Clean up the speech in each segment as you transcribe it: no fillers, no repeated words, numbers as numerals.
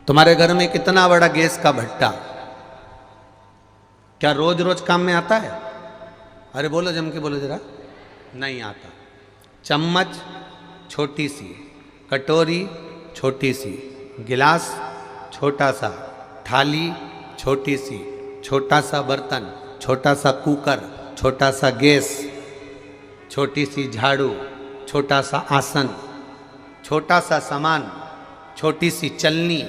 तुम्हारे घर में कितना बड़ा गैस का भट्टा, क्या रोज रोज काम में आता है? अरे बोलो, जम के बोलो जरा। नहीं आता। चम्मच छोटी सी, कटोरी छोटी सी, गिलास छोटा सा, थाली छोटी सी, छोटा सा बर्तन, छोटा सा कुकर, छोटा सा गैस, छोटी सी झाड़ू, छोटा सा आसन, छोटा सा सामान, छोटी सी चलनी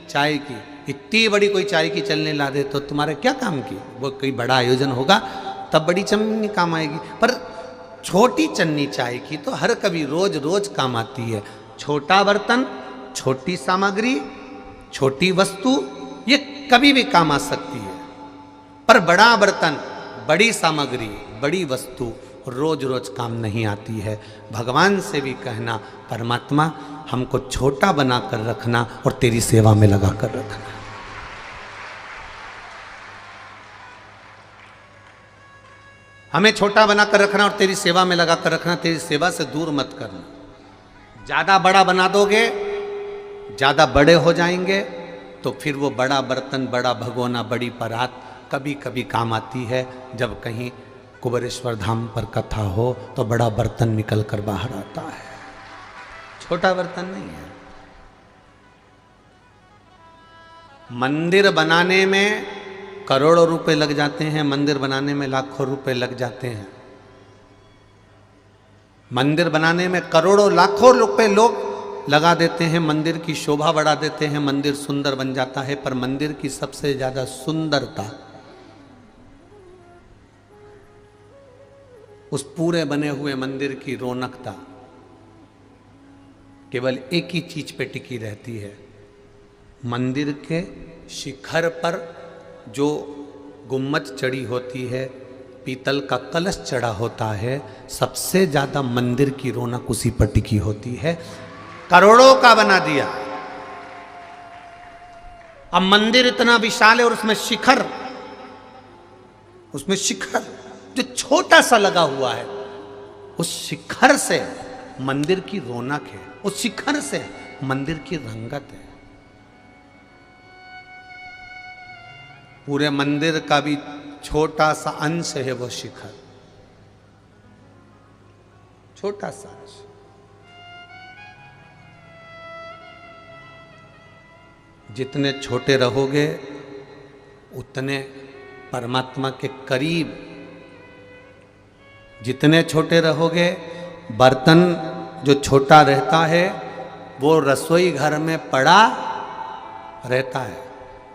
चाय की। इतनी बड़ी कोई चाय की चलनी ला दे तो तुम्हारे क्या काम की? वो कोई बड़ा आयोजन होगा तब बड़ी चलनी काम आएगी, पर छोटी चन्नी चाय की तो हर कभी रोज रोज काम आती है। छोटा बर्तन, छोटी सामग्री, छोटी वस्तु, ये कभी भी काम आ सकती है, पर बड़ा बर्तन, बड़ी सामग्री, बड़ी वस्तु रोज रोज काम नहीं आती है। भगवान से भी कहना, परमात्मा हमको छोटा बना कर रखना और तेरी सेवा में लगा कर रखना। हमें छोटा बना कर रखना और तेरी सेवा में लगा कर रखना, तेरी सेवा से दूर मत करना। ज़्यादा बड़ा बना दोगे, ज़्यादा बड़े हो जाएंगे तो फिर वो बड़ा बर्तन, बड़ा भगोना, बड़ी परात कभी कभी काम आती है। जब कहीं कुबेरेश्वर धाम पर कथा हो तो बड़ा बर्तन निकल कर बाहर आता है, छोटा बर्तन नहीं है। मंदिर बनाने में करोड़ों रुपए लग जाते हैं, मंदिर बनाने में लाखों रुपए लग जाते हैं। मंदिर बनाने में करोड़ों लाखों रुपए लोग लगा देते हैं, मंदिर की शोभा बढ़ा देते हैं, मंदिर सुंदर बन जाता है। पर मंदिर की सबसे ज्यादा सुंदरता उस पूरे बने हुए मंदिर की रौनकता केवल एक ही चीज पे टिकी रहती है। मंदिर के शिखर पर जो गुम्मत चढ़ी होती है, पीतल का कलश चढ़ा होता है, सबसे ज्यादा मंदिर की रौनक उसी पर टिकी होती है। करोड़ों का बना दिया। अब मंदिर इतना विशाल है और उसमें शिखर जो छोटा सा लगा हुआ है, उस शिखर से मंदिर की रौनक है, उस शिखर से मंदिर की रंगत है। पूरे मंदिर का भी छोटा सा अंश है वो शिखर, छोटा सा अंश। जितने छोटे रहोगे उतने परमात्मा के करीब, जितने छोटे रहोगे। बर्तन जो छोटा रहता है वो रसोई घर में पड़ा रहता है।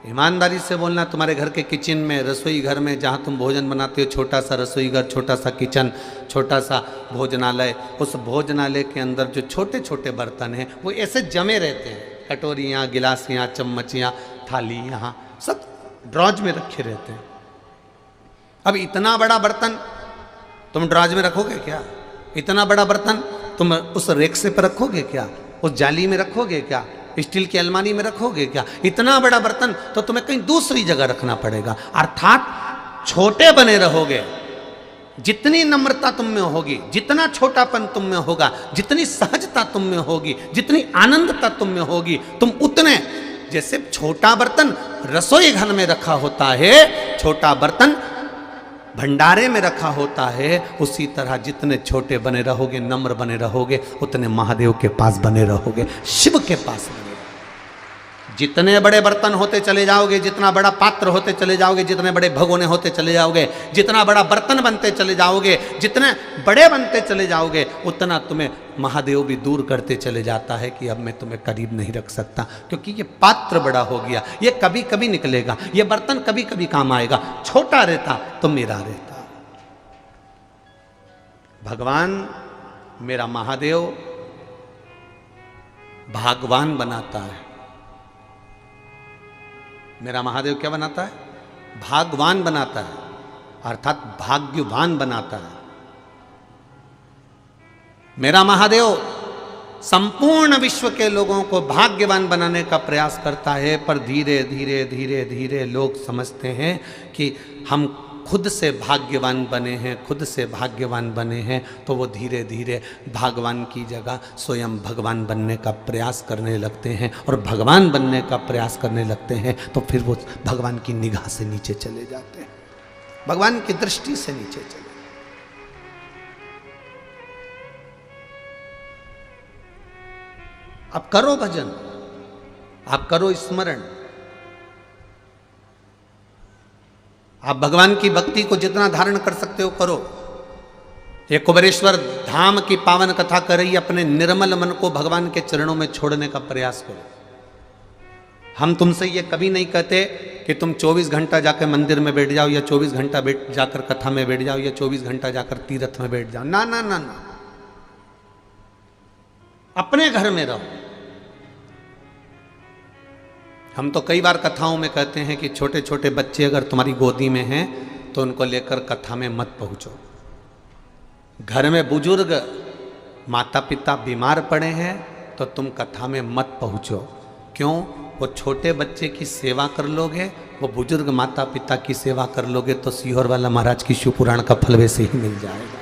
ईमानदारी से बोलना, तुम्हारे घर के किचन में, रसोई घर में जहाँ तुम भोजन बनाते हो, छोटा सा रसोई घर, छोटा सा किचन, छोटा सा भोजनालय, उस भोजनालय के अंदर जो छोटे छोटे बर्तन हैं वो ऐसे जमे रहते हैं। कटोरियाँ, गिलासियाँ, चम्मचियाँ, थाली यहाँ सब ड्रॉज में रखे रहते हैं। अब इतना बड़ा बर्तन तुम ड्रॉज में रखोगे क्या? इतना बड़ा बर्तन तुम उस रेक से पर रखोगे क्या? उस जाली में रखोगे क्या? स्टील की अलमारी में रखोगे क्या? इतना बड़ा बर्तन तो तुम्हें कहीं दूसरी जगह रखना पड़ेगा। अर्थात छोटे बने रहोगे, जितनी नम्रता तुम में होगी, जितना छोटापन तुम में होगा, जितनी सहजता तुम में होगी, जितनी आनंदता तुम में होगी, तुम उतने, जैसे छोटा बर्तन रसोई घर में रखा होता है, छोटा बर्तन भंडारे में रखा होता है, उसी तरह जितने छोटे बने रहोगे, नम्र बने रहोगे, उतने महादेव के पास बने रहोगे, शिव के पास बने रहोगे। जितने बड़े बर्तन होते चले जाओगे, जितना बड़ा पात्र होते चले जाओगे, जितने बड़े भगोने होते चले जाओगे, जितना बड़ा बर्तन बनते चले जाओगे, जितने बड़े बनते चले जाओगे, उतना तुम्हें महादेव भी दूर करते चले जाता है कि अब मैं तुम्हें करीब नहीं रख सकता, क्योंकि ये पात्र बड़ा हो गया, ये कभी कभी निकलेगा, ये बर्तन कभी कभी काम आएगा। छोटा रहता तो मेरा रहता। भगवान मेरा महादेव भागवान बनाता है। मेरा महादेव क्या बनाता है? भागवान बनाता है, अर्थात भाग्यवान बनाता है। मेरा महादेव संपूर्ण विश्व के लोगों को भाग्यवान बनाने का प्रयास करता है, पर धीरे धीरे धीरे धीरे लोग समझते हैं कि हम खुद से भाग्यवान बने हैं, खुद से भाग्यवान बने हैं, तो वो धीरे धीरे भगवान की जगह स्वयं भगवान बनने का प्रयास करने लगते हैं। और भगवान बनने का प्रयास करने लगते हैं तो फिर वो भगवान की निगाह से नीचे चले जाते हैं, भगवान की दृष्टि से नीचे चले। आप करो भजन, आप करो स्मरण, आप भगवान की भक्ति को जितना धारण कर सकते हो करो। ये कुबेरेश्वर धाम की पावन कथा कर रही, अपने निर्मल मन को भगवान के चरणों में छोड़ने का प्रयास करो। हम तुमसे ये कभी नहीं कहते कि तुम 24 घंटा जाकर मंदिर में बैठ जाओ, या 24 घंटा जाकर कथा में बैठ जाओ, या 24 घंटा जाकर तीर्थ में बैठ जाओ। ना ना ना ना, अपने घर में रहो। हम तो कई बार कथाओं में कहते हैं कि छोटे छोटे बच्चे अगर तुम्हारी गोदी में हैं तो उनको लेकर कथा में मत पहुंचो। घर में बुजुर्ग माता पिता बीमार पड़े हैं तो तुम कथा में मत पहुंचो। क्यों? वो छोटे बच्चे की सेवा कर लोगे, वो बुजुर्ग माता पिता की सेवा कर लोगे तो सीहोर वाला महाराज की शिव पुराण का फल वैसे ही मिल जाएगा।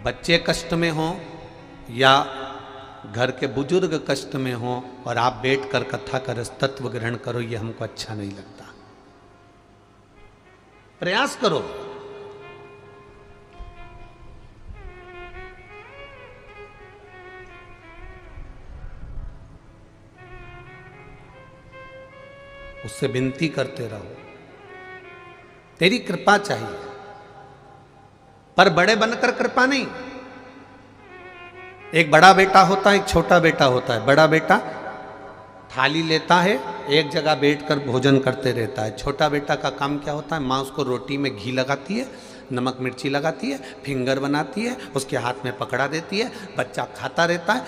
बच्चे कष्ट में हो या घर के बुजुर्ग कष्ट में हो और आप बैठकर कथा का रस तत्व ग्रहण करो, ये हमको अच्छा नहीं लगता। प्रयास करो। उससे विनती करते रहो, तेरी कृपा चाहिए, पर बड़े बनकर कृपा नहीं। एक बड़ा बेटा होता है, एक छोटा बेटा होता है। बड़ा बेटा थाली लेता है, एक जगह बैठकर भोजन करते रहता है। छोटा बेटा का काम क्या होता है? माँ उसको रोटी में घी लगाती है, नमक मिर्ची लगाती है, फिंगर बनाती है, उसके हाथ में पकड़ा देती है, बच्चा खाता रहता है।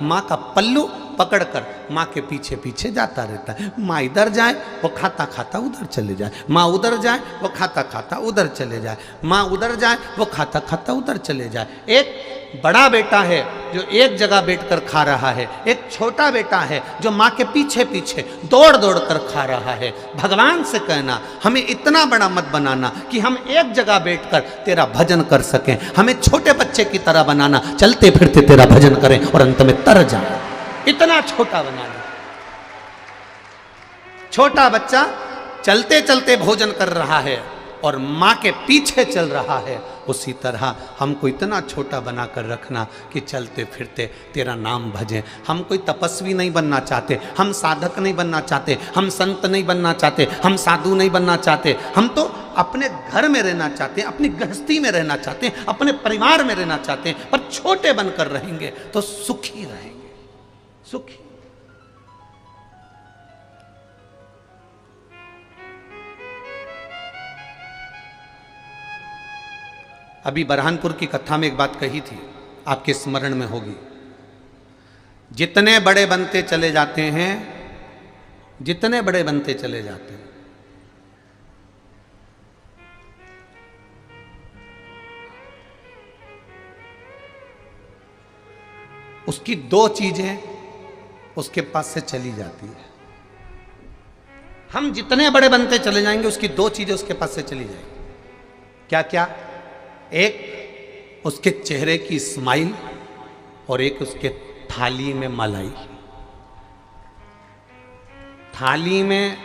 माँ का पल्लू पकड़कर माँ के पीछे पीछे जाता रहता है। माँ इधर जाए वो खाता खाता उधर चले जाए, माँ उधर जाए वो खाता खाता उधर चले जाए, माँ उधर जाए वो खाता खाता उधर चले जाए। एक बड़ा बेटा है जो एक जगह बैठकर खा रहा है, एक छोटा बेटा है जो माँ के पीछे पीछे दौड़ दौड़ कर खा रहा है। भगवान से कहना हमें इतना बड़ा मत बनाना कि हम एक जगह बैठकर तेरा भजन कर सकें, हमें छोटे बच्चे की तरह बनाना, चलते फिरते तेरा भजन करें और अंत में तर जाए। इतना छोटा बनाना। छोटा बच्चा चलते चलते भोजन कर रहा है और माँ के पीछे चल रहा है, उसी तरह हमको इतना छोटा बनाकर रखना कि चलते फिरते तेरा नाम भजें। हम कोई तपस्वी नहीं बनना चाहते, हम साधक नहीं बनना चाहते, हम संत नहीं बनना चाहते, हम साधु नहीं बनना चाहते। हम तो अपने घर में रहना चाहते हैं, अपनी गृहस्थी में रहना चाहते हैं, अपने परिवार में रहना चाहते हैं, पर छोटे बनकर रहेंगे तो सुखी रहेंगे, सुखी। अभी बरहानपुर की कथा में एक बात कही थी, आपके स्मरण में होगी। जितने बड़े बनते चले जाते हैं, जितने बड़े बनते चले जाते हैं, उसकी दो चीजें उसके पास से चली जाती है। हम जितने बड़े बनते चले जाएंगे उसकी दो चीजें उसके पास से चली जाएंगी। क्या क्या? एक उसके चेहरे की स्माइल और एक उसके थाली में मलाई। थाली में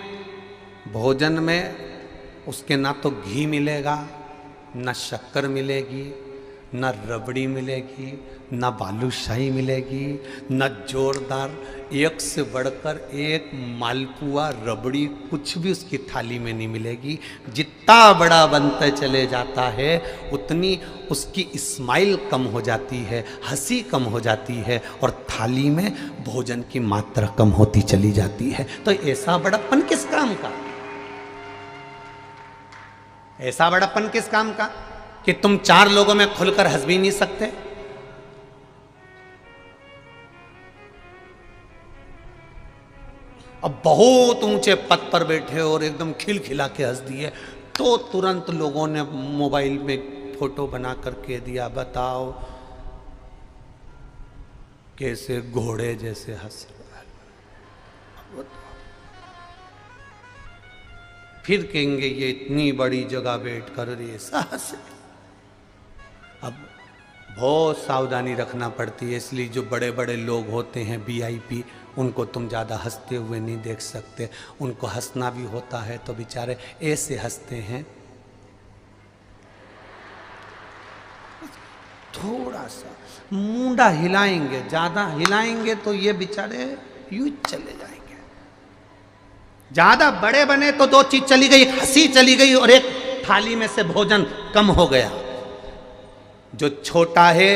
भोजन में उसके ना तो घी मिलेगा, ना शक्कर मिलेगी, न रबड़ी मिलेगी, न बालूशाही मिलेगी, न जोरदार एक से बढ़कर एक मालपुआ रबड़ी कुछ भी उसकी थाली में नहीं मिलेगी। जितना बड़ा बनता चले जाता है उतनी उसकी स्माइल कम हो जाती है, हंसी कम हो जाती है और थाली में भोजन की मात्रा कम होती चली जाती है। तो ऐसा बड़प्पन किस काम का? ऐसा बड़प्पन किस काम का कि तुम चार लोगों में खुलकर हंस भी नहीं सकते? अब बहुत ऊंचे पद पर बैठे और एकदम खिलखिला के हंस दिए तो तुरंत लोगों ने मोबाइल में फोटो बना करके दिया, बताओ कैसे घोड़े जैसे हंस रहा है। फिर कहेंगे ये इतनी बड़ी जगह बैठ कर रही साहस। अब बहुत सावधानी रखना पड़ती है, इसलिए जो बड़े बड़े लोग होते हैं VIP, उनको तुम ज़्यादा हंसते हुए नहीं देख सकते। उनको हंसना भी होता है तो बेचारे ऐसे हंसते हैं, थोड़ा सा मुंडा हिलाएंगे, ज़्यादा हिलाएंगे तो ये बेचारे यूं चले जाएंगे। ज़्यादा बड़े बने तो दो चीज़ चली गई, एक हंसी चली गई और एक थाली में से भोजन कम हो गया। जो छोटा है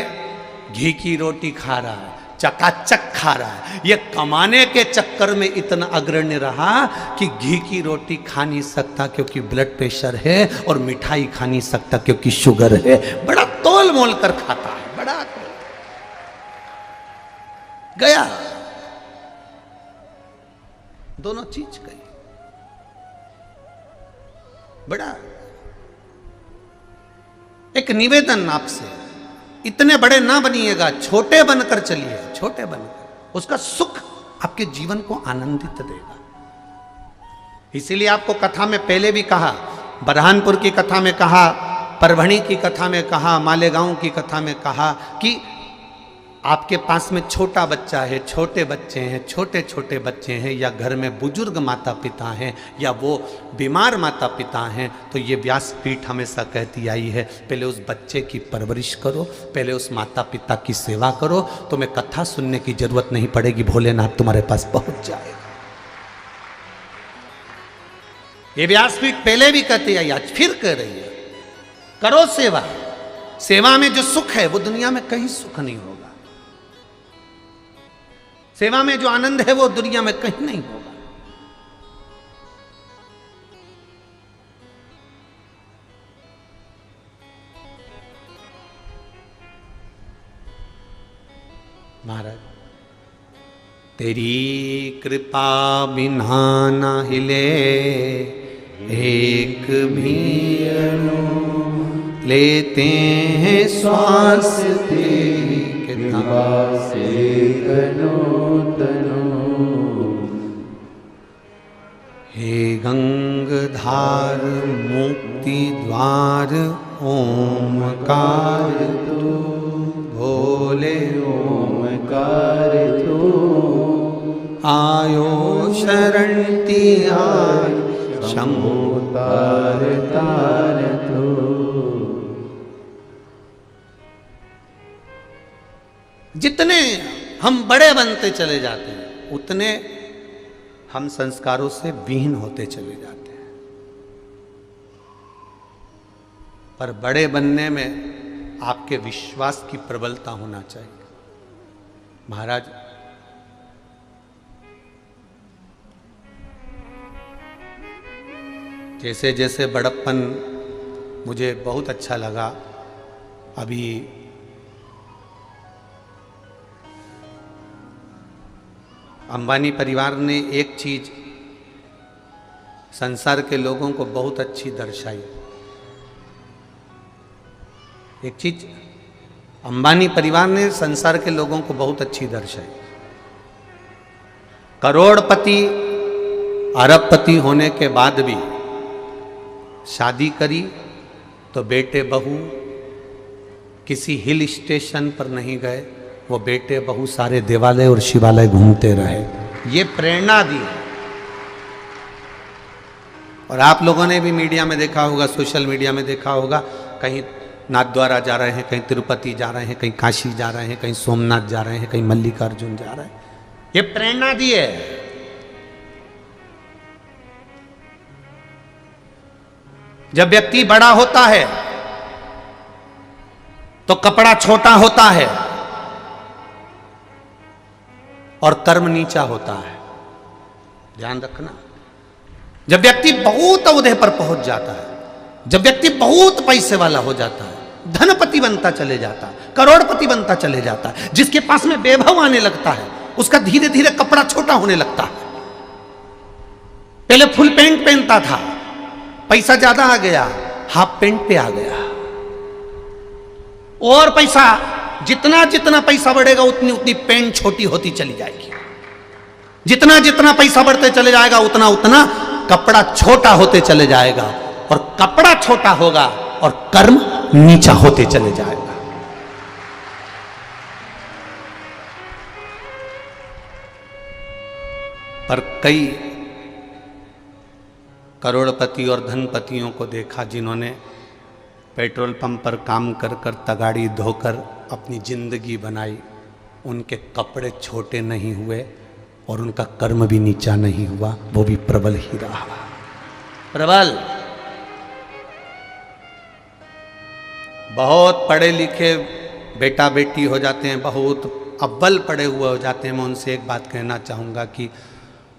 घी की रोटी खा रहा है, चकाचक खा रहा है, ये कमाने के चक्कर में इतना अग्रणी रहा कि घी की रोटी खा नहीं सकता क्योंकि ब्लड प्रेशर है, और मिठाई खा नहीं सकता क्योंकि शुगर है। बड़ा तोल मोल कर खाता है, बड़ा गया, दोनों चीज गई। बड़ा एक निवेदन आपसे, इतने बड़े ना बनिएगा, छोटे बनकर चलिए, छोटे बनकर, उसका सुख आपके जीवन को आनंदित देगा। इसीलिए आपको कथा में पहले भी कहा, बरहानपुर की कथा में कहा, परभणी की कथा में कहा, मालेगांव की कथा में कहा कि आपके पास में छोटा बच्चा है, छोटे बच्चे हैं, छोटे छोटे बच्चे हैं, या घर में बुजुर्ग माता पिता हैं, या वो बीमार माता पिता हैं, तो ये व्यासपीठ हमेशा कहती आई है, पहले उस बच्चे की परवरिश करो, पहले उस माता पिता की सेवा करो, तुम्हें कथा सुनने की जरूरत नहीं पड़ेगी, भोलेनाथ तुम्हारे पास पहुंच जाएगा। ये व्यासपीठ पहले भी कहती आई, आज फिर कह रही है, करो सेवा। सेवा में जो सुख है वो दुनिया में कहीं सुख नहीं होगा। सेवा में जो आनंद है वो दुनिया में कहीं नहीं होगा। महाराज, तेरी कृपा बिना ना हिले एक भी अणु, लेते हैं श्वास तेरी कृपा से तनो तनो। हे गंगधार मुक्ति द्वार ओमकार तू, भोले ओमकार तू, आयो शरण तिहार शंभो तार तार तू। जितने हम बड़े बनते चले जाते हैं, उतने हम संस्कारों से विहीन होते चले जाते हैं। पर बड़े बनने में आपके विश्वास की प्रबलता होना चाहिए। महाराज, जैसे जैसे बड़प्पन मुझे बहुत अच्छा लगा, अभी अंबानी परिवार ने एक चीज संसार के लोगों को बहुत अच्छी दर्शाई। एक चीज अंबानी परिवार ने संसार के लोगों को बहुत अच्छी दर्शाई। करोड़पति अरबपति होने के बाद भी शादी करी तो बेटे बहू किसी हिल स्टेशन पर नहीं गए, वो बेटे बहू सारे देवालय और शिवालय घूमते रहे। ये प्रेरणा दी। और आप लोगों ने भी मीडिया में देखा होगा, सोशल मीडिया में देखा होगा, कहीं नाथद्वारा जा रहे हैं, कहीं तिरुपति जा रहे हैं, कहीं काशी जा रहे हैं, कहीं सोमनाथ जा रहे हैं, कहीं मल्लिकार्जुन जा रहे हैं। ये प्रेरणा दी है। जब व्यक्ति बड़ा होता है तो कपड़ा छोटा होता है और कर्म नीचा होता है, ध्यान रखना। जब व्यक्ति बहुत ओहदे पर पहुंच जाता है, जब व्यक्ति बहुत पैसे वाला हो जाता है, धनपति बनता चले जाता है, करोड़पति बनता चले जाता है, जिसके पास में वैभव आने लगता है, उसका धीरे धीरे कपड़ा छोटा होने लगता है। पहले फुल पैंट पहनता था, पैसा ज्यादा आ गया, हाफ पैंट पे आ गया, और पैसा जितना जितना पैसा बढ़ेगा उतनी उतनी पैंट छोटी होती चली जाएगी। जितना जितना पैसा बढ़ते चले जाएगा उतना उतना कपड़ा छोटा होते चले जाएगा, और कपड़ा छोटा होगा और कर्म नीचा होते चले जाएगा। पर कई करोड़पति और धनपतियों को देखा जिन्होंने पेट्रोल पंप पर काम कर कर तगाड़ी धोकर अपनी जिंदगी बनाई, उनके कपड़े छोटे नहीं हुए और उनका कर्म भी नीचा नहीं हुआ, वो भी प्रबल ही रहा। प्रबल। बहुत पढ़े लिखे बेटा बेटी हो जाते हैं, बहुत अव्वल पढ़े हुए हो जाते हैं। मैं उनसे एक बात कहना चाहूँगा कि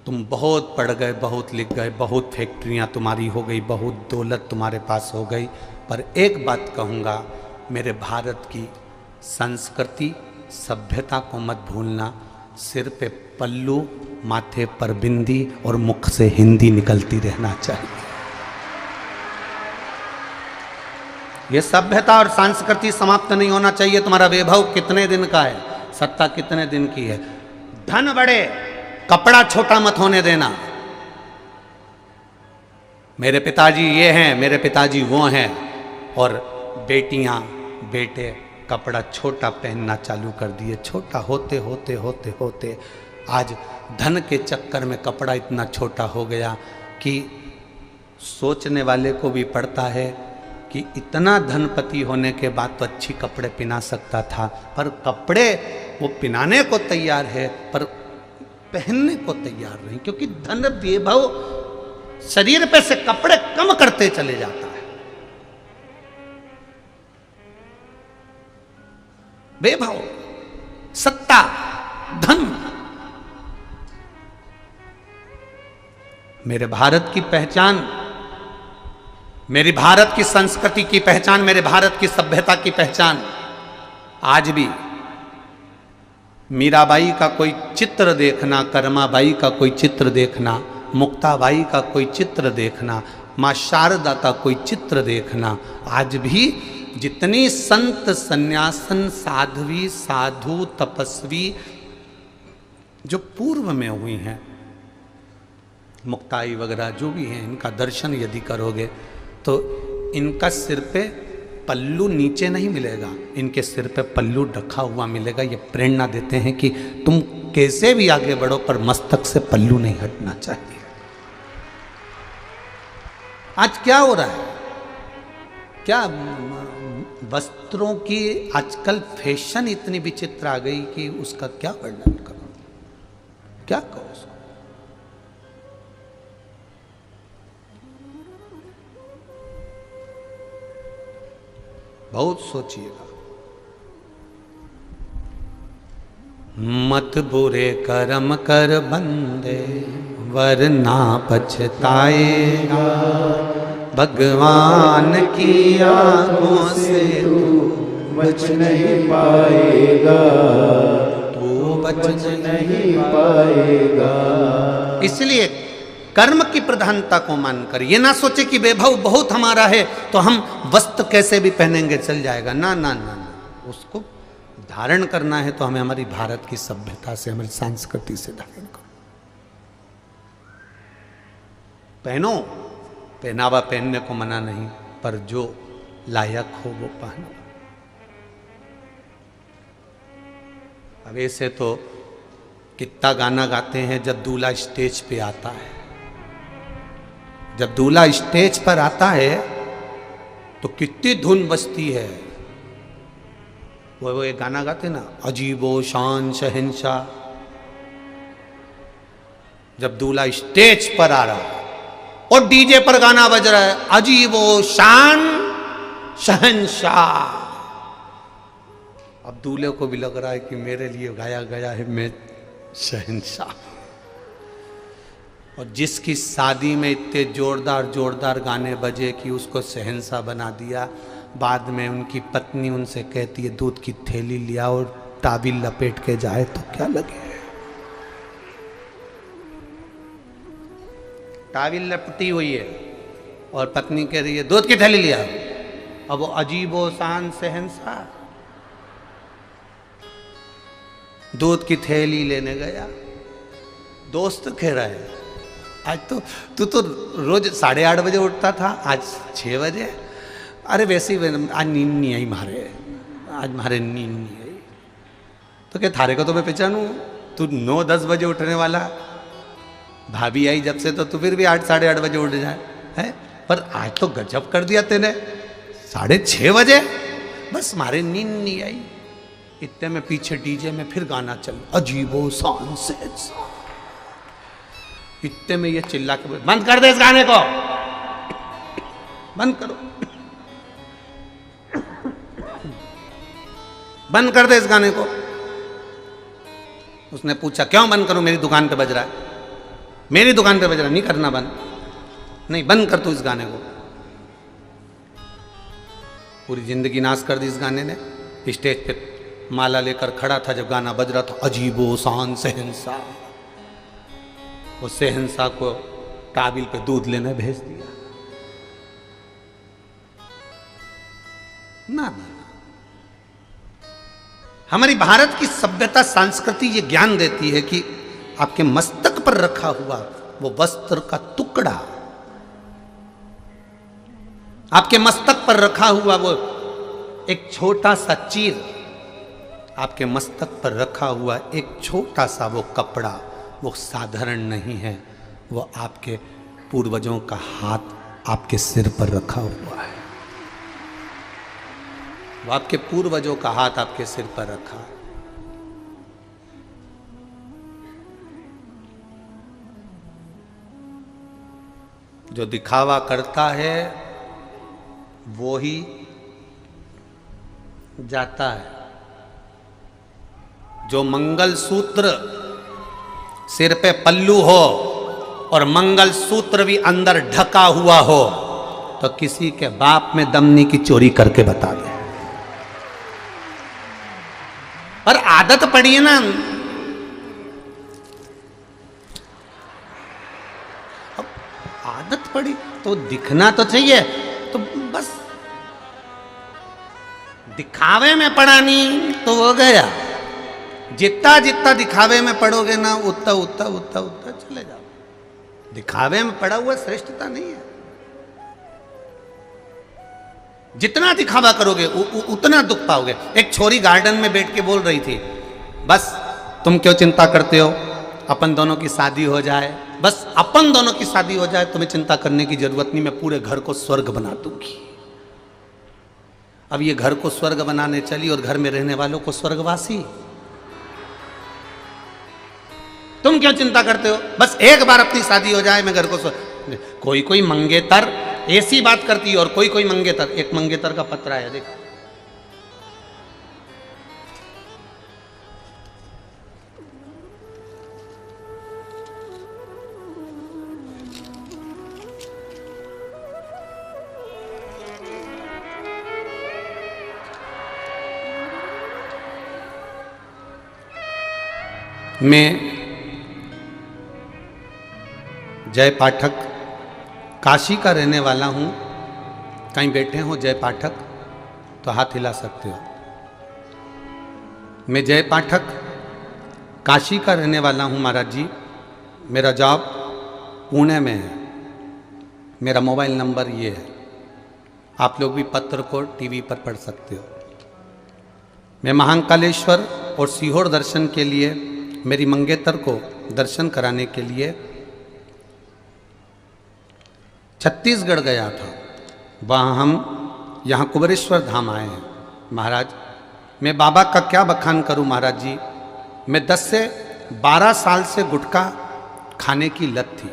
तुम बहुत पढ़ गए, बहुत लिख गए, बहुत फैक्ट्रियाँ तुम्हारी हो गई, बहुत दौलत तुम्हारे पास हो गई, पर एक बात कहूँगा, मेरे भारत की संस्कृति सभ्यता को मत भूलना। सिर पे पल्लू, माथे पर बिंदी और मुख से हिंदी निकलती रहना चाहिए। ये सभ्यता और संस्कृति समाप्त नहीं होना चाहिए। तुम्हारा वैभव कितने दिन का है, सत्ता कितने दिन की है, धन बढ़े, कपड़ा छोटा मत होने देना। मेरे पिताजी ये हैं, मेरे पिताजी वो हैं, और बेटियां बेटे कपड़ा छोटा पहनना चालू कर दिए। छोटा होते होते होते होते आज धन के चक्कर में कपड़ा इतना छोटा हो गया कि सोचने वाले को भी पड़ता है कि इतना धनपति होने के बाद तो अच्छी कपड़े पहना सकता था, पर कपड़े वो पहनाने को तैयार है पर पहनने को तैयार नहीं, क्योंकि धन वैभव शरीर पे से कपड़े कम करते चले जाता है। वैभव, सत्ता, धन। मेरे भारत की पहचान, मेरी भारत की संस्कृति की पहचान, मेरे भारत की सभ्यता की पहचान आज भी मीराबाई का कोई चित्र देखना, कर्माबाई का कोई चित्र देखना, मुक्ताबाई का कोई चित्र देखना, माँ शारदा का कोई चित्र देखना, आज भी जितनी संत सन्यासन साध्वी साधु तपस्वी जो पूर्व में हुई हैं, मुक्ताई वगैरह जो भी हैं, इनका दर्शन यदि करोगे तो इनका सिर पे पल्लू नीचे नहीं मिलेगा, इनके सिर पे पल्लू ढका हुआ मिलेगा। ये प्रेरणा देते हैं कि तुम कैसे भी आगे बढ़ो पर मस्तक से पल्लू नहीं हटना चाहिए। आज क्या हो रहा है, क्या वस्त्रों की आजकल फैशन इतनी विचित्र आ गई कि उसका क्या वर्णन करो, क्या कहो उसको। बहुत सोचिएगा। मत बुरे कर्म कर बंदे वरना पछताएगा, भगवान की आंखों से तू बच नहीं पाएगा, तू बच नहीं पाएगा। इसलिए कर्म की प्रधानता को मानकर ये ना सोचे कि वैभव बहुत हमारा है तो हम वस्त्र कैसे भी पहनेंगे चल जाएगा। ना ना ना ना, उसको धारण करना है तो हमें हमारी भारत की सभ्यता से, हमारी संस्कृति से धारण करो। पहनो, पहनावा पहनने को मना नहीं, पर जो लायक हो वो पहनो। अब ऐसे तो कितना गाना गाते हैं जब दूल्हा स्टेज पे आता है। जब दूल्हा स्टेज पर आता है तो कितनी धुन बजती है। वो एक गाना गाते ना, अजीबो शान शहंशाह। जब दूल्हा स्टेज पर आ रहा है और डीजे पर गाना बज रहा है, अजीबो शान शहंशाह। अब दूल्हे को भी लग रहा है कि मेरे लिए गाया गया है, मैं शहंशाह। और जिसकी शादी में इतने जोरदार जोरदार गाने बजे कि उसको शहंशाह बना दिया, बाद में उनकी पत्नी उनसे कहती है दूध की थैली लिया और ताबील लपेट के जाए तो क्या लगे। ताबील लपटी हुई है और पत्नी कह रही है दूध की थैली लिया। अब वो अजीबो शान शहंशाह दूध की थैली लेने गया, दोस्त कह रहा है आज तो तू तो रोज 8:30 बजे उठता था, आज 6 बजे। अरे वैसे ही आज नींद नहीं आई मारे, आज मारे नींद नहीं आई। तो क्या थारे को तो मैं पहचानूं, तू 9-10 बजे उठने वाला, भाभी आई जब से तो तू फिर भी 8 साढ़े 8 बजे उठ जाए है। पर आज तो गजब कर दिया तेने, 6:30 बजे, बस मारे नींद नहीं आई। इतने में पीछे डीजे में फिर गाना चल, अजीबो शान से। इतने में ये चिल्ला के बंद कर दे इस गाने को, बंद करो, बंद कर दे इस गाने को। उसने पूछा क्यों बंद करूं, मेरी दुकान पे बज रहा है, मेरी दुकान पे बज रहा है, नहीं करना बंद, नहीं बंद कर तू इस गाने को। पूरी जिंदगी नाश कर दी इस गाने ने। स्टेज पे माला लेकर खड़ा था जब गाना बज रहा था, अजीबो शान शहंशाह। वो शहंशाह को काबिल पे दूध लेने भेज दिया। ना ना, हमारी भारत की सभ्यता संस्कृति ये ज्ञान देती है कि आपके मस्तक पर रखा हुआ वो वस्त्र का टुकड़ा, आपके मस्तक पर रखा हुआ वो एक छोटा सा चीर, आपके मस्तक पर रखा हुआ एक छोटा सा वो कपड़ा, वो साधारण नहीं है, वो आपके पूर्वजों का हाथ आपके सिर पर रखा हुआ है। वो आपके पूर्वजों का हाथ आपके सिर पर रखा है। जो दिखावा करता है वो ही जाता है। जो मंगल सूत्र सिर पे पल्लू हो और मंगल सूत्र भी अंदर ढका हुआ हो तो किसी के बाप में दमनी की चोरी करके बता दे। पर आदत पड़ी है ना, अब आदत पड़ी तो दिखना तो चाहिए, तो बस दिखावे में पड़ा नहीं तो हो गया। जितना जितना दिखावे में पड़ोगे ना उतना उतना उतना उतना चले जाओ। दिखावे में पड़ा हुआ श्रेष्ठता नहीं है। जितना दिखावा करोगे उतना दुख पाओगे। एक छोरी गार्डन में बैठ के बोल रही थी, बस तुम क्यों चिंता करते हो, अपन दोनों की शादी हो जाए, बस अपन दोनों की शादी हो जाए, तुम्हें चिंता करने की जरूरत नहीं, मैं पूरे घर को स्वर्ग बना दूंगी। अब ये घर को स्वर्ग बनाने चली और घर में रहने वालों को स्वर्गवासी। तुम क्यों चिंता करते हो, बस एक बार अपनी शादी हो जाए, मैं घर को स्वर्ग। कोई कोई मंगेतर ऐसी बात करती है और कोई कोई मंगेतर, एक मंगेतर का पत्र आया देखो, मैं जय पाठक काशी का रहने वाला हूँ। कहीं बैठे हो जय पाठक तो हाथ हिला सकते हो। मैं जय पाठक काशी का रहने वाला हूँ महाराज जी। मेरा जॉब पुणे में है। मेरा मोबाइल नंबर ये है, आप लोग भी पत्र को टीवी पर पढ़ सकते हो। मैं महाकालेश्वर और सीहोर दर्शन के लिए, मेरी मंगेतर को दर्शन कराने के लिए छत्तीसगढ़ गया था। वहाँ हम यहाँ कुबेरेश्वर धाम आए हैं। महाराज मैं बाबा का क्या बखान करूँ महाराज जी। मैं 10 से 12 साल से गुटखा खाने की लत थी।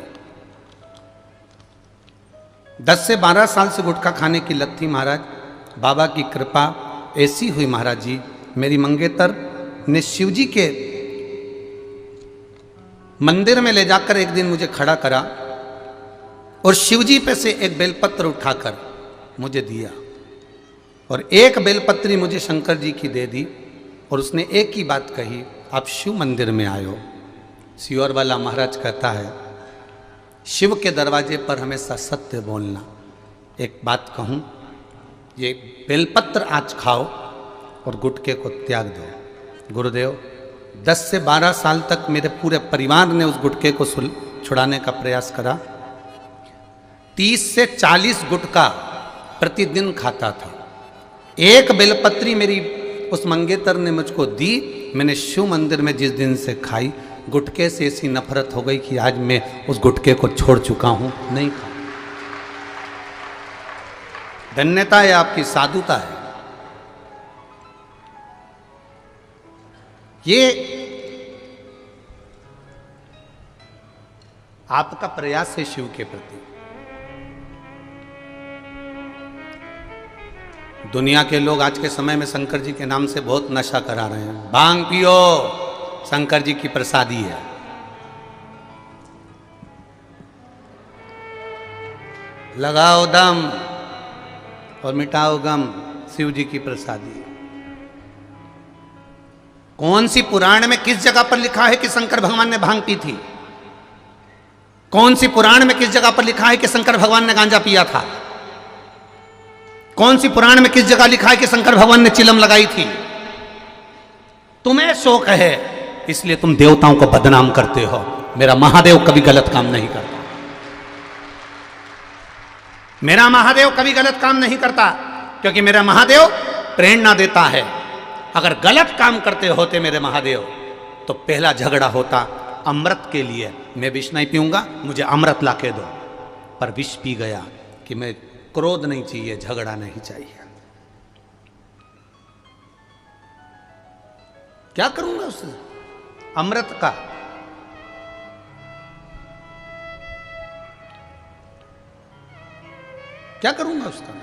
10 से 12 साल से गुटखा खाने की लत थी महाराज। बाबा की कृपा ऐसी हुई महाराज जी, मेरी मंगेतर ने शिवजी के मंदिर में ले जाकर एक दिन मुझे खड़ा करा और शिवजी पे से एक बेलपत्र उठाकर मुझे दिया और एक बेलपत्री मुझे शंकर जी की दे दी और उसने एक ही बात कही, आप शिव मंदिर में आए हो। सीहोर वाला महाराज कहता है शिव के दरवाजे पर हमेशा सत्य बोलना। एक बात कहूँ, ये बेलपत्र आज खाओ और गुटके को त्याग दो। गुरुदेव 10 से 12 साल तक मेरे पूरे परिवार ने उस गुटखे को छुड़ाने का प्रयास करा। 30 से 40 गुटखा प्रतिदिन खाता था। एक बेलपत्री मेरी उस मंगेतर ने मुझको दी, मैंने शिव मंदिर में जिस दिन से खाई, गुटखे से ऐसी नफरत हो गई कि आज मैं उस गुटखे को छोड़ चुका हूं, नहीं खा। धन्यता है आपकी, साधुता है। ये आपका प्रयास है शिव के प्रति। दुनिया के लोग आज के समय में शंकर जी के नाम से बहुत नशा करा रहे हैं। भांग पियो, शंकर जी की प्रसादी है। लगाओ दम और मिटाओ गम, शिव जी की प्रसादी। कौन सी पुराण में किस जगह पर लिखा है कि शंकर भगवान ने भांग पी थी? कौन सी पुराण में किस जगह पर लिखा है कि शंकर भगवान ने गांजा पिया था? कौन सी पुराण में किस जगह लिखा है कि शंकर भगवान ने चिलम लगाई थी? तुम्हें शौक है इसलिए तुम देवताओं को बदनाम करते हो। मेरा महादेव कभी गलत काम नहीं करता। मेरा महादेव कभी गलत काम नहीं करता, क्योंकि मेरा महादेव प्रेरणा देता है। अगर गलत काम करते होते मेरे महादेव तो पहला झगड़ा होता अमृत के लिए। मैं विष नहीं पीऊंगा, मुझे अमृत ला के दो। पर विष पी गया कि मैं क्रोध नहीं चाहिए, झगड़ा नहीं चाहिए। क्या करूंगा उससे? अमृत का क्या करूंगा उसका?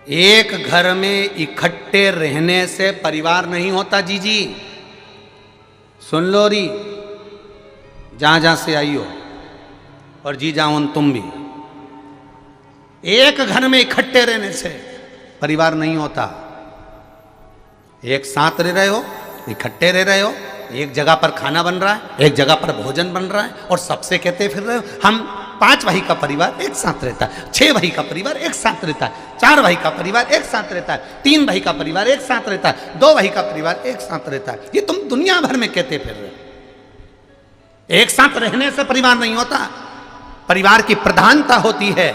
एक घर में इकट्ठे रहने से परिवार नहीं होता। जी सुन लो री, जहां जहां से आई हो, और जी जाओ तुम भी। एक घर में इकट्ठे रहने से परिवार नहीं होता। एक साथ रह रहे हो, इकट्ठे रह रहे हो, एक जगह पर खाना बन रहा है, एक जगह पर भोजन बन रहा है, और सबसे कहते फिर रहे हो हम 5 भाई का परिवार एक साथ रहता है, 6 भाई का परिवार एक साथ रहता है, 4 भाई का परिवार एक साथ रहता है, 3 भाई का परिवार एक साथ रहता है, 2 भाई का परिवार एक साथ रहता है। ये तुम दुनिया भर में कहते फिर रहे हो। एक साथ रहने से परिवार नहीं होता। परिवार की प्रधानता होती है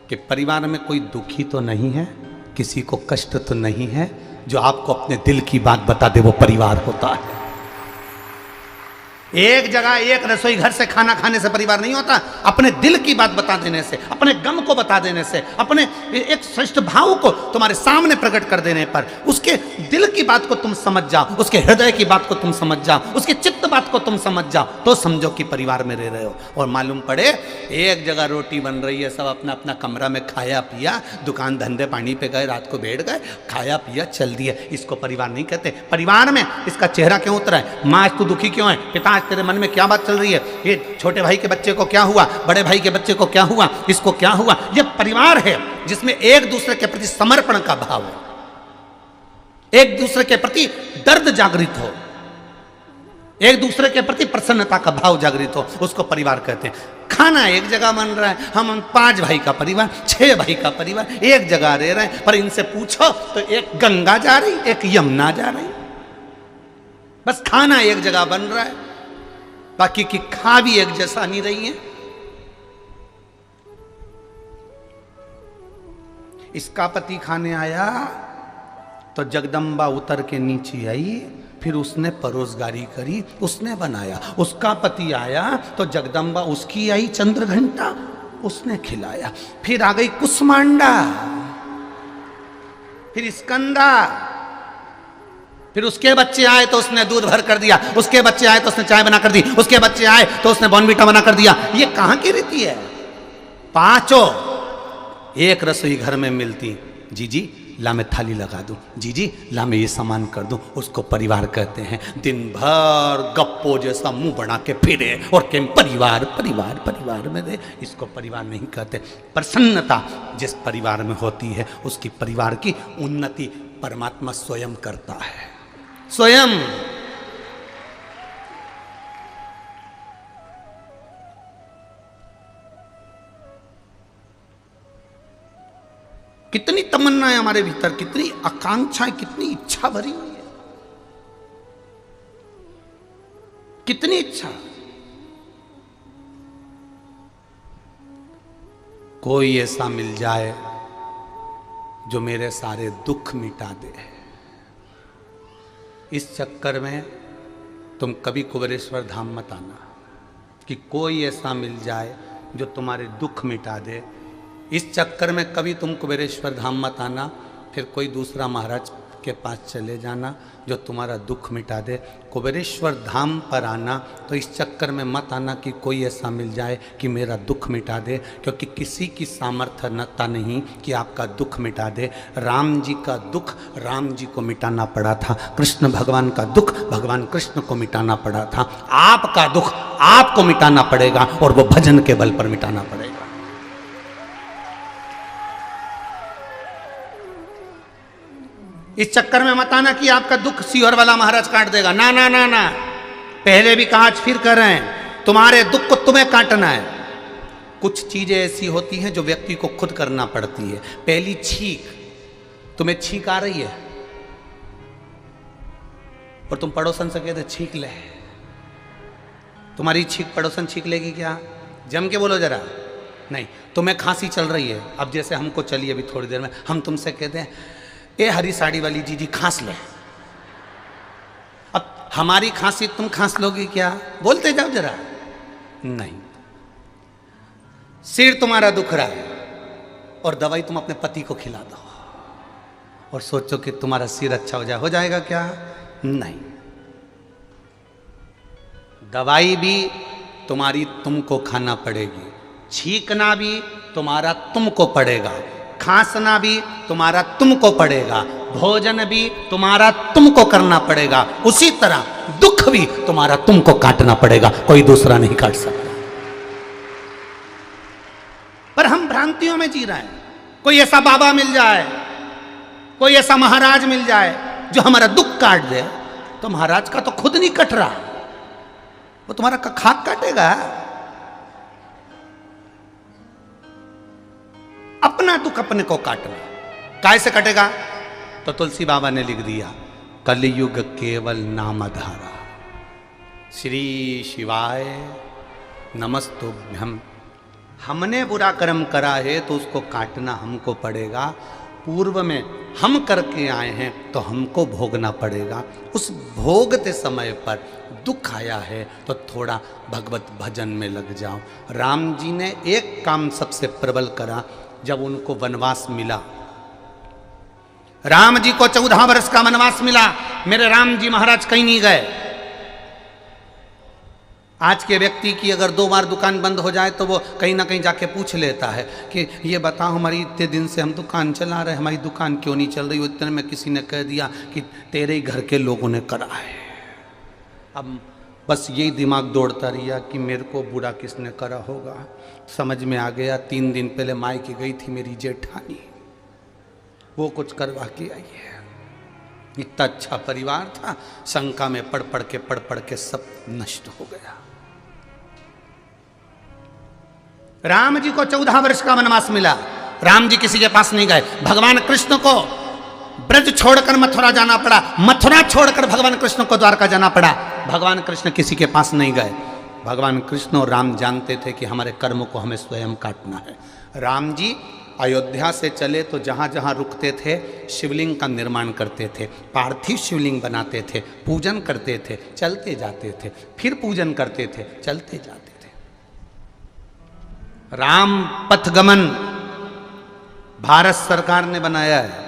कि परिवार में कोई दुखी तो नहीं है, किसी को कष्ट तो नहीं है, जो आपको अपने दिल की बात बता दे, वो परिवार होता है। एक जगह एक रसोई घर से खाना खाने से परिवार नहीं होता। अपने दिल की बात बता देने से, अपने गम को बता देने से, अपने एक श्रेष्ठ भाव को तुम्हारे सामने प्रकट कर देने पर, उसके दिल की बात को तुम समझ जाओ, उसके हृदय की बात को तुम समझ जाओ, उसके चित्त बात को तुम समझ जाओ, तो समझो कि परिवार में रह रहे हो। और मालूम पड़े एक जगह रोटी बन रही है, सब अपना अपना कमरा में खाया पिया, दुकान धंधे पानी पे गए, रात को बैठ गए, खाया पिया चल दिए। इसको परिवार नहीं कहते। परिवार में इसका चेहरा क्यों उतरा है? माँ आज तू दुखी क्यों है? पिता तेरे मन में क्या बात चल रही है? ये छोटे भाई के बच्चे को क्या हुआ, बड़े भाई के बच्चे को क्या हुआ, इसको क्या हुआ? ये परिवार है जिसमें एक दूसरे के प्रति समर्पण का भाव है, एक दूसरे के प्रति दर्द जागृत हो, एक दूसरे के प्रति प्रसन्नता का भाव जागृत हो, उसको परिवार कहते हैं। खाना एक जगह बन रहा है, हम 5 भाई का परिवार, 6 भाई का परिवार एक जगह रह रहे हैं, पर इनसे पूछो तो एक गंगा जा रही, एक यमुना जा रही। बस खाना एक जगह बन रहा है, बाकी की खा भी एक जैसा नहीं रही है। इसका पति खाने आया तो जगदम्बा उतर के नीचे आई, फिर उसने परोसगारी करी, उसने बनाया। उसका पति आया तो जगदम्बा उसकी आई चंद्र घंटा, उसने खिलाया। फिर आ गई कुसमांडा, फिर स्कंदा, फिर उसके बच्चे आए तो उसने दूध भर कर दिया, उसके बच्चे आए तो उसने चाय बना कर दी, उसके बच्चे आए तो उसने बॉर्नवीटा बना कर दिया। ये कहां की रीति है? 5 एक रसोई घर में मिलती। जी ला मैं थाली लगा दूं, जी ला मैं ये सामान कर दूं। उसको परिवार कहते हैं। दिन भर गप्पो जैसा मुंह बना के फिरे और केम परिवार परिवार परिवार में दे, इसको परिवार नहीं कहते। प्रसन्नता जिस परिवार में होती है उसकी परिवार की उन्नति परमात्मा स्वयं करता है, स्वयं। कितनी तमन्नाएं हमारे भीतर, कितनी आकांक्षाएं, कितनी इच्छा भरी हुई है, कितनी इच्छा। कोई ऐसा मिल जाए जो मेरे सारे दुख मिटा दे। इस चक्कर में तुम कभी कुबेरेश्वर धाम मत आना कि कोई ऐसा मिल जाए जो तुम्हारे दुख मिटा दे। इस चक्कर में कभी तुम कुबेरेश्वर धाम मत आना, फिर कोई दूसरा महाराज के पास चले जाना जो तुम्हारा दुख मिटा दे। कुबेरेश्वर धाम पर आना तो इस चक्कर में मत आना कि कोई ऐसा मिल जाए कि मेरा दुख मिटा दे, क्योंकि किसी की सामर्थ्यता नहीं कि आपका दुख मिटा दे। राम जी का दुख राम जी को मिटाना पड़ा था, कृष्ण भगवान का दुख भगवान कृष्ण को मिटाना पड़ा था। आपका दुख आपको मिटाना पड़ेगा और वो भजन के बल पर मिटाना पड़ेगा। इस चक्कर में मत आना कि आपका दुख सीहोर वाला महाराज काट देगा। ना ना ना ना, पहले भी कहा, आज फिर कर रहे हैं, तुम्हारे दुख को तुम्हें काटना है। कुछ चीजें ऐसी होती हैं जो व्यक्ति को खुद करना पड़ती है। पहली छींक, तुम्हें छींक आ रही है और तुम पड़ोसन से कहते छींक ले, तुम्हारी छींक पड़ोसन छींक लेगी क्या? जम के बोलो जरा। नहीं, तुम्हें खांसी चल रही है, अब जैसे हमको चली अभी थोड़ी देर में, हम तुमसे कहते हैं ए हरी साड़ी वाली जीजी खांस ले, अब हमारी खांसी तुम खांस लोगी क्या? बोलते जाओ जरा। नहीं, सिर तुम्हारा दुख रहा है और दवाई तुम अपने पति को खिला दो और सोचो कि तुम्हारा सिर अच्छा हो जाए, हो जाएगा क्या? नहीं, दवाई भी तुम्हारी तुमको खाना पड़ेगी, छींकना भी तुम्हारा तुमको पड़ेगा, खांसना भी तुम्हारा तुमको पड़ेगा, भोजन भी तुम्हारा तुमको करना पड़ेगा। उसी तरह दुख भी तुम्हारा तुमको काटना पड़ेगा, कोई दूसरा नहीं काट सकता। पर हम भ्रांतियों में जी रहे हैं। कोई ऐसा बाबा मिल जाए, कोई ऐसा महाराज मिल जाए जो हमारा दुख काट दे, तो महाराज का तो खुद नहीं कट रहा, वो तुम्हारा खाक काटेगा। अपना दुख अपने को काटना, कैसे कटेगा? तो तुलसी बाबा ने लिख दिया, कलयुग केवल नाम आधारा, श्री शिवाय नमस्तुभ्यम। हमने बुरा कर्म करा है तो उसको काटना हमको पड़ेगा। पूर्व में हम करके आए हैं तो हमको भोगना पड़ेगा। उस भोगते समय पर दुख आया है तो थोड़ा भगवत भजन में लग जाओ। राम जी ने एक काम सबसे प्रबल करा, जब उनको वनवास मिला, राम जी को 14 वर्ष का वनवास मिला, मेरे राम जी महाराज कहीं नहीं गए। आज के व्यक्ति की अगर 2 बार दुकान बंद हो जाए तो वो कहीं ना कहीं जाके पूछ लेता है कि ये बताओ, हमारी इतने दिन से हम दुकान चला रहे, हमारी दुकान क्यों नहीं चल रही? उतने में किसी ने कह दिया कि तेरे ही घर के लोगों ने करा है। अब बस यही दिमाग दौड़ता रहा कि मेरे को बुरा किसने करा होगा। समझ में आ गया, 3 दिन पहले मायके गई थी मेरी जेठानी, वो कुछ करवा के आई है। इतना अच्छा परिवार था, शंका में पढ़ पढ़ के सब नष्ट हो गया। राम जी को 14 वर्ष का वनवास मिला, राम जी किसी के पास नहीं गए। भगवान कृष्ण को ब्रज छोड़कर मथुरा जाना पड़ा, मथुरा छोड़कर भगवान कृष्ण को द्वारका जाना पड़ा। भगवान कृष्ण किसी के पास नहीं गए। भगवान कृष्ण और राम जानते थे कि हमारे कर्मों को हमें स्वयं काटना है। राम जी अयोध्या से चले तो जहाँ जहाँ रुकते थे शिवलिंग का निर्माण करते थे, पार्थिव शिवलिंग बनाते थे, पूजन करते थे, चलते जाते थे, फिर पूजन करते थे, चलते जाते थे। राम पथगमन भारत सरकार ने बनाया है।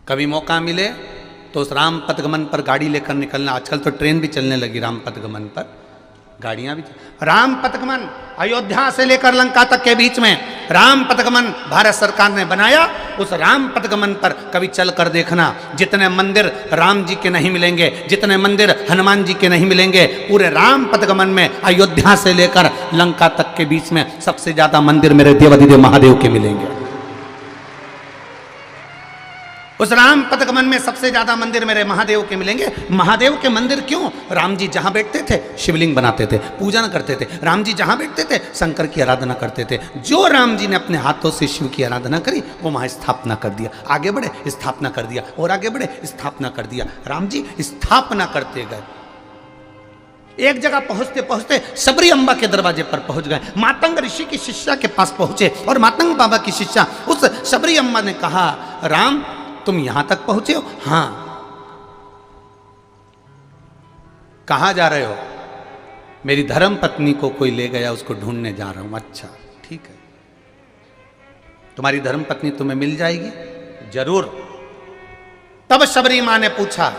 कभी मौका मिले तो उस राम पथगमन पर गाड़ी लेकर निकलना। आजकल तो ट्रेन भी चलने लगी राम पथगमन पर, गाड़ियां भी। राम पथगमन अयोध्या से लेकर लंका तक के बीच में राम पथगमन भारत सरकार ने बनाया। उस राम पथगमन पर कभी चल कर देखना, जितने मंदिर राम जी के नहीं मिलेंगे, जितने मंदिर हनुमान जी के नहीं मिलेंगे, पूरे राम पथगमन में अयोध्या से लेकर लंका तक के बीच में सबसे ज्यादा मंदिर मेरे देवाधिदेव महादेव के मिलेंगे। उस राम पदकमन में सबसे ज्यादा मंदिर मेरे महादेव के मिलेंगे। महादेव के मंदिर क्यों? राम जी जहां बैठते थे शिवलिंग बनाते थे, पूजन करते थे। राम जी जहां बैठते थे शंकर की आराधना करते थे। जो राम जी ने अपने हाथों से शिव की आराधना करी वो वहां स्थापना कर दिया। आगे बढ़े स्थापना कर दिया, और आगे बढ़े स्थापना कर दिया। राम जी स्थापना करते गए। एक जगह पहुंचते पहुंचते सबरी अम्बा के दरवाजे पर पहुंच गए। मातंग ऋषि की शिष्या के पास पहुंचे और मातंग बाबा की शिष्या उस सबरी अम्बा ने कहा, राम तुम यहां तक पहुंचे हो? हां। कहां जा रहे हो? मेरी धर्म पत्नी को कोई ले गया, उसको ढूंढने जा रहा हूं। अच्छा ठीक है, तुम्हारी धर्म पत्नी तुम्हें मिल जाएगी? जरूर। तब शबरी मां ने पूछा,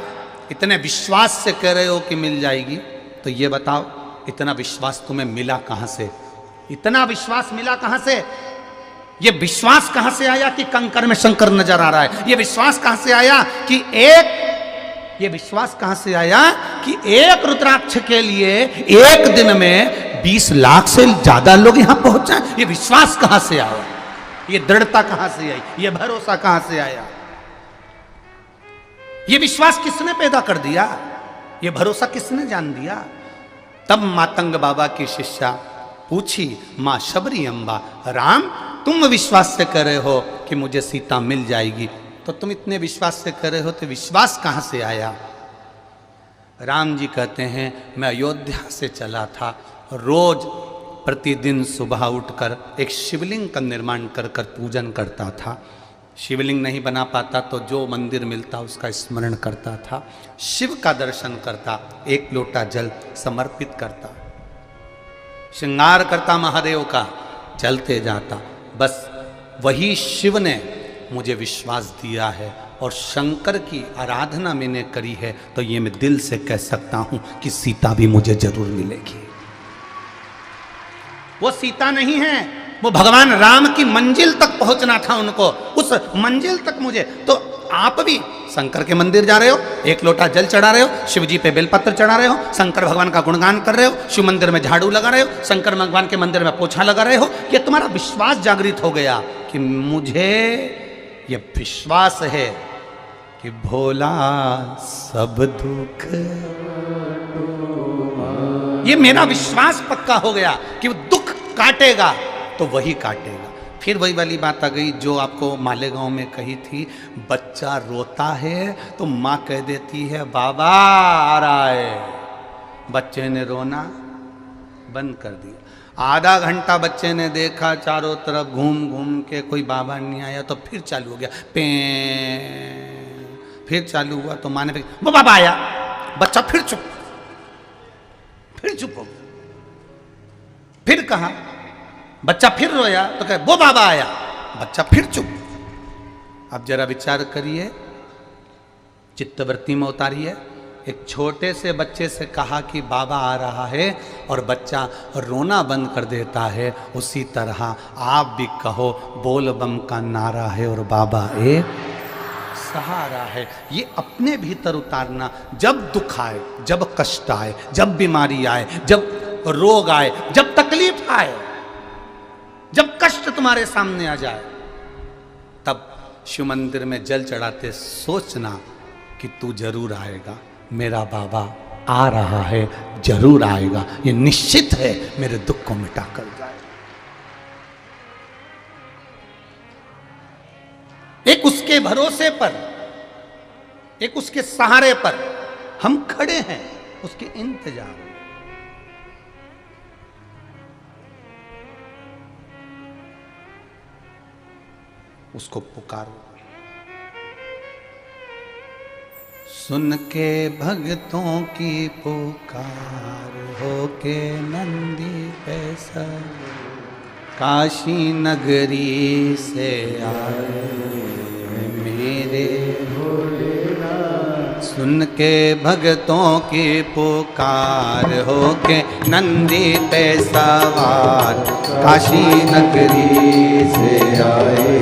इतने विश्वास से कह रहे हो कि मिल जाएगी, तो ये बताओ इतना विश्वास तुम्हें मिला कहां से? इतना विश्वास मिला कहां से? ये विश्वास कहां से आया कि कंकर में शंकर नजर आ रहा है? ये विश्वास कहां से आया कि ये विश्वास कहां से आया कि एक रुद्राक्ष के लिए एक दिन में 20 लाख से ज्यादा लोग यहां पहुंच जाए? ये विश्वास कहां से आया? ये दृढ़ता कहां से आई? ये भरोसा कहां से आया? ये विश्वास किसने पैदा कर दिया? ये भरोसा किसने जान दिया? तब मातंग बाबा की शिष्या पूछी, मां शबरी अम्बा, राम तुम विश्वास से कह रहे हो कि मुझे सीता मिल जाएगी, तो तुम इतने विश्वास से कह रहे हो तो विश्वास कहां से आया? राम जी कहते हैं, मैं अयोध्या से चला था, रोज प्रतिदिन सुबह उठकर एक शिवलिंग का निर्माण कर कर पूजन करता था। शिवलिंग नहीं बना पाता तो जो मंदिर मिलता उसका स्मरण करता था, शिव का दर्शन करता, एक लोटा जल समर्पित करता, श्रृंगार करता महादेव का, चलते जाता। बस वही शिव ने मुझे विश्वास दिया है और शंकर की आराधना मैंने करी है, तो ये मैं दिल से कह सकता हूं कि सीता भी मुझे जरूर मिलेगी। वो सीता नहीं है, वो भगवान राम की मंजिल तक पहुंचना था उनको, उस मंजिल तक मुझे। तो आप भी शंकर के मंदिर जा रहे हो, एक लोटा जल चढ़ा रहे हो, शिव जी पे बेलपत्र चढ़ा रहे हो, शंकर भगवान का गुणगान कर रहे हो, शिव मंदिर में झाड़ू लगा रहे हो, शंकर भगवान के मंदिर में पोछा लगा रहे हो, ये तुम्हारा विश्वास जागृत हो गया कि मुझे ये विश्वास है कि भोला सब दुख, ये मेरा विश्वास पक्का हो गया कि वो दुख काटेगा तो वही काटेगा। फिर वही वाली बात आ गई जो आपको मालेगांव में कही थी, बच्चा रोता है तो माँ कह देती है बाबा आ रहा है, बच्चे ने रोना बंद कर दिया। आधा घंटा बच्चे ने देखा चारों तरफ घूम घूम के, कोई बाबा नहीं आया, तो फिर चालू हो गया पे, फिर चालू हुआ तो माँ ने वो बाबा आया, बच्चा फिर चुप हो गया। फिर कहा, बच्चा फिर रोया तो कहे वो बाबा आया, बच्चा फिर चुप। अब जरा विचार करिए, चित्तवृत्ति में उतारिए। एक छोटे से बच्चे से कहा कि बाबा आ रहा है और बच्चा रोना बंद कर देता है, उसी तरह आप भी कहो बोल बम का नारा है और बाबा एक सहारा है। ये अपने भीतर उतारना, जब दुख आए, जब कष्ट आए, जब बीमारी आए, जब रोग आए, जब तकलीफ आए, जब कष्ट तुम्हारे सामने आ जाए, तब शिव मंदिर में जल चढ़ाते सोचना कि तू जरूर आएगा, मेरा बाबा आ रहा है, जरूर आएगा, ये निश्चित है, मेरे दुख को मिटा कर जाए। एक उसके भरोसे पर, एक उसके सहारे पर हम खड़े हैं, उसके इंतजार में। उसको पुकारो। सुन के भक्तों की पुकार, होके नंदी पैसा काशी नगरी से आए मेरे भोलेनाथ। सुन के भक्तों की पुकार, होके नंदी पे सवार काशी नगरी से आए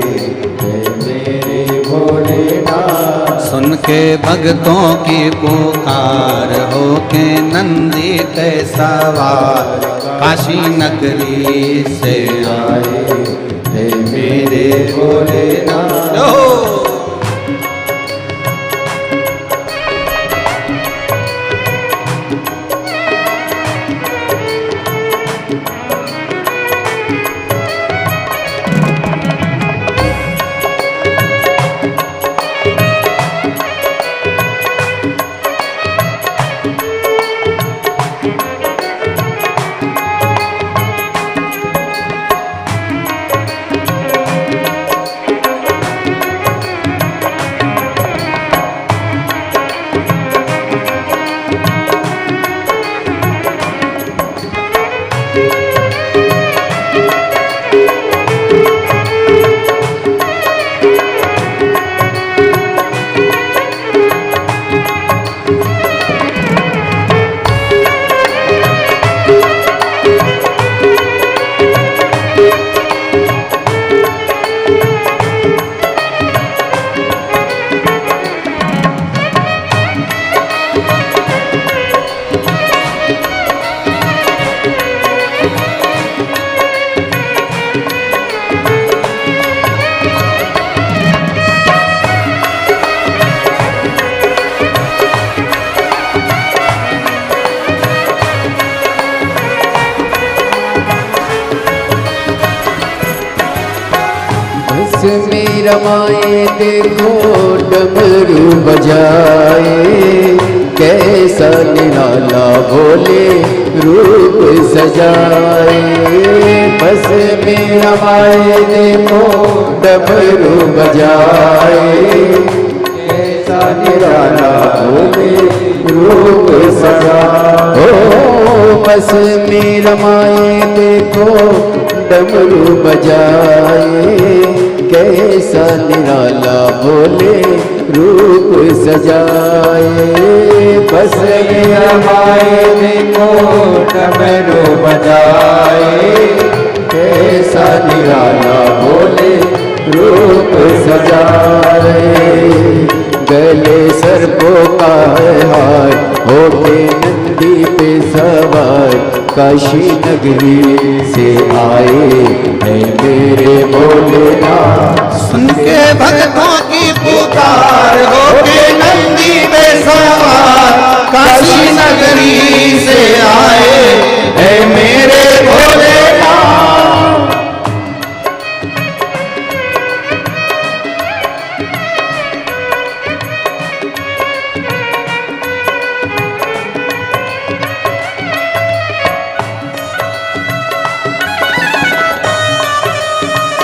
मेरे भोलेनाथ। सुन के भक्तों की पुकार, होके नंदी पे सवार काशी नगरी से आए मेरे भोलेनाथ। बस में रमाए देखो डमरू बजाए, कैसा निराला भोले रूप सजाए। बस में रमाए देखो डमरू बजाए, कैसा निराला भोले रूप सजाए। ओ बस में रमाए देखो डमरू बजाए, कैसा निराला भोले रूप सजाए। बस में रमाए देखो डमरू बजाए, कैसा निराला भोले रूप सजाए। गले सर्पों का हार होके नंदी पे सवार, काशी नगरी से आए हैं मेरे भोलेनाथ। सुन के भक्तों की पुकार होके नंदी पे सवार, काशी नगरी से आए हैं मेरे भोलेनाथ।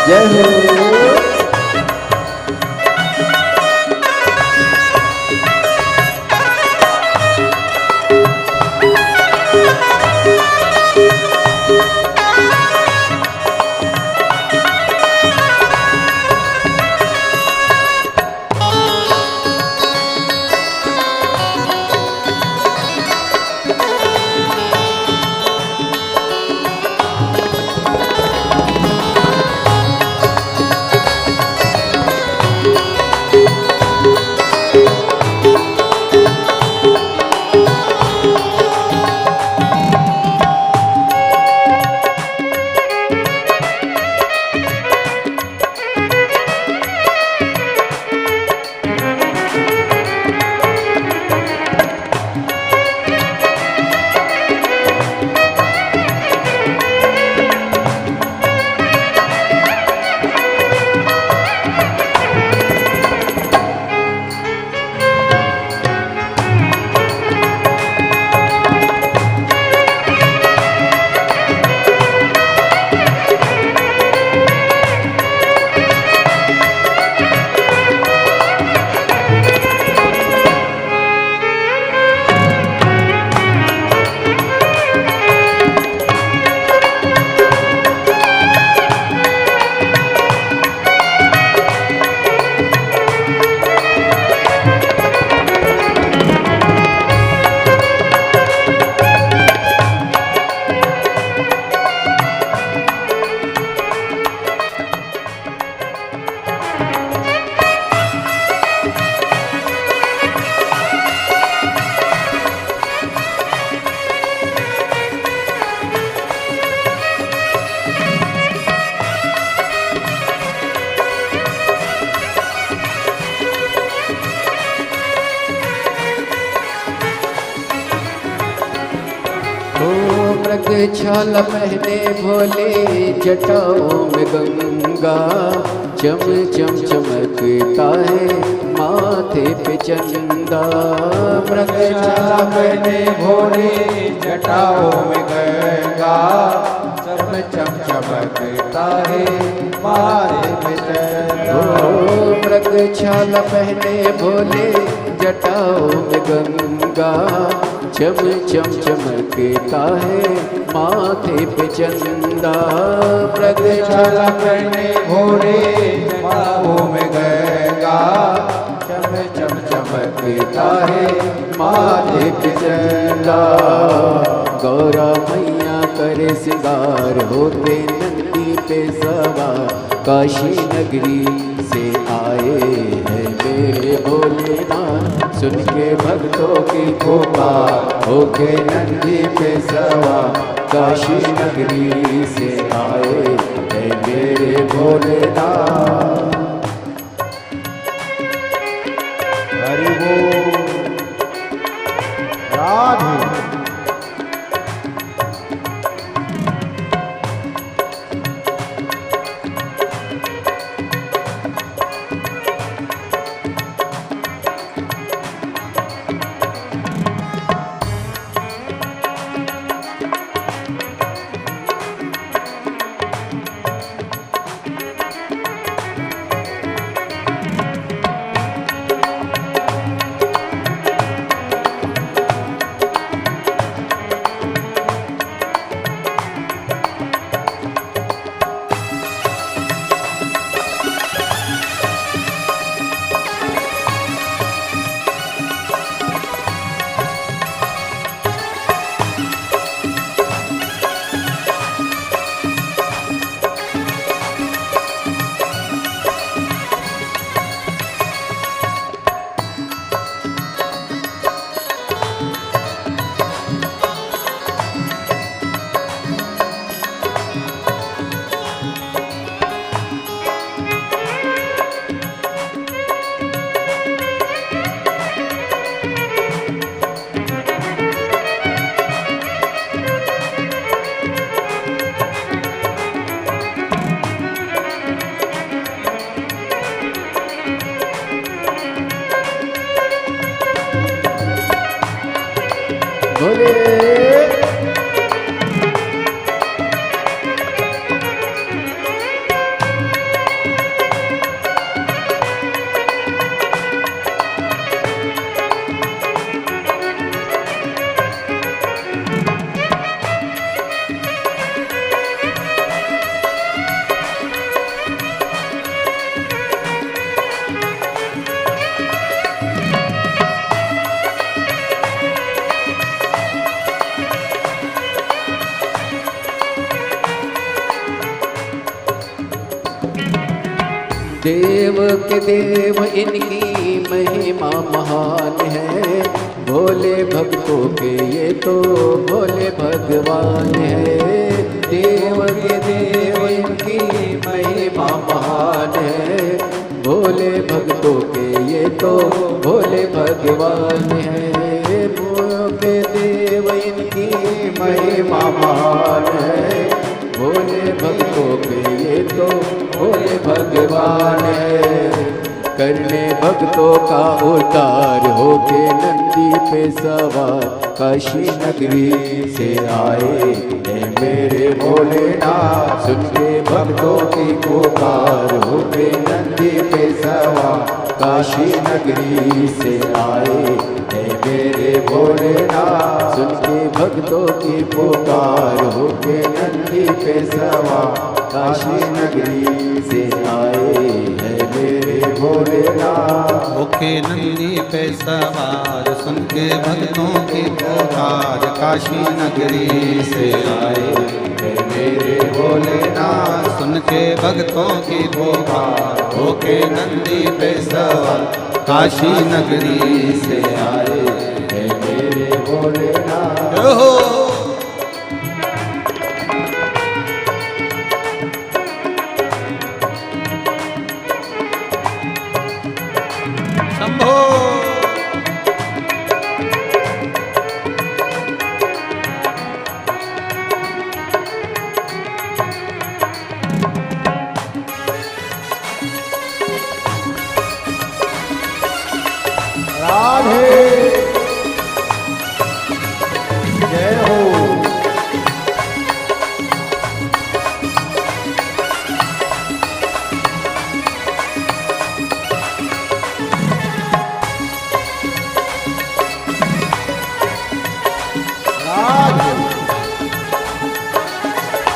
जय हो। छाल पहने भोले जटाओं में गंगा, चम चम चमकता है माथे पे चंदा। मृगशाला पहने भोले जटाओं में गंगा, चम चम चमकता है माथे पे चंदा। मृगशाला पहने भोले जटाओं में गंगा, चम चम चमकता है माथे पे चंदा। मृगशाला पहने भोले जटाओं में गंगा, चम चम चमकता है माथे पे चंदा। गौरा मैया करे सिंगार होते नंदी पे सवार, काशी नगरी से आए हैं मेरे भोलेनाथ। सुन के भक्तों की पुकार होके नंदी पे सवार, काशी नगरी से आए हैं मेरे भोलेनाथ। हरि बोल। राधे। देव के देव इनकी महिमा महान है, भोले भक्तों के ये तो भोले भगवान है। देव के देव इनकी महिमा महान है, भोले भक्तों के ये तो भोले भगवान है। भोले के देव इनकी महिमा महान है, भोले भक्तों के ये तो भोले भगवान है। करने भक्तों का उद्धार होके नंदी पे सवार काशी नगरी से आए हैं मेरे भोलेनाथ। सुन के भक्तों की पुकार होके नंदी पे सवार काशी नगरी से आए हैं मेरे भोलेनाथ। सुन के भक्तों की पुकार होके नंदी पे सवार काशी नगरी से आए हैं मेरे भोलेनाथ। होके नंदी पे सवार सुन के भक्तों की पुकार काशी नगरी से आए हैं मेरे भोलेनाथ। सुन के भक्तों की पुकार होके नंदी पे सवार काशी नगरी से आए हैं मेरे भोलेनाथ। हो